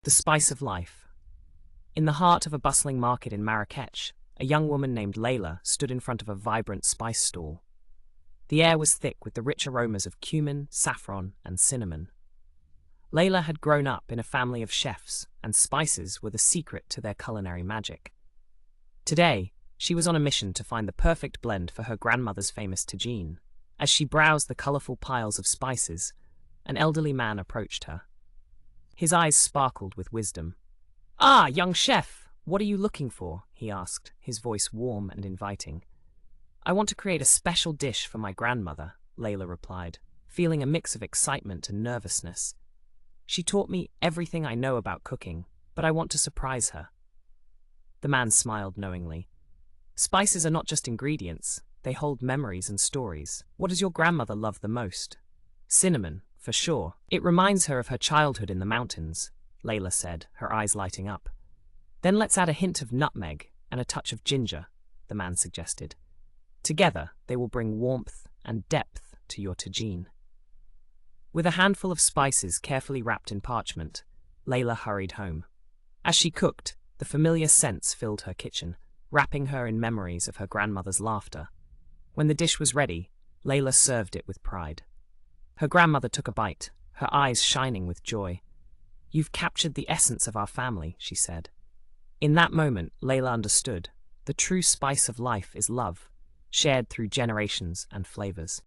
The spice of life. In the heart of a bustling market in Marrakech, a young woman named Leila stood in front of a vibrant spice stall. The air was thick with the rich aromas of cumin, saffron, and cinnamon. Leila had grown up in a family of chefs, and spices were the secret to their culinary magic. Today, she was on a mission to find the perfect blend for her grandmother's famous tagine. As she browsed the colorful piles of spices, an elderly man approached her. His eyes sparkled with wisdom. "Ah, young chef, what are you looking for?" he asked, his voice warm and inviting. "I want to create a special dish for my grandmother," Leila replied, feeling a mix of excitement and nervousness. "She taught me everything I know about cooking, but I want to surprise her." The man smiled knowingly. "Spices are not just ingredients, they hold memories and stories. What does your grandmother love the most?" "Cinnamon, for sure. It reminds her of her childhood in the mountains," Leila said, her eyes lighting up. "Then let's add a hint of nutmeg and a touch of ginger," the man suggested. "Together, they will bring warmth and depth to your tagine." With a handful of spices carefully wrapped in parchment, Leila hurried home. As she cooked, the familiar scents filled her kitchen, wrapping her in memories of her grandmother's laughter. When the dish was ready, Leila served it with pride. Her grandmother took a bite, her eyes shining with joy. "You've captured the essence of our family," she said. In that moment, Leila understood. The true spice of life is love, shared through generations and flavors.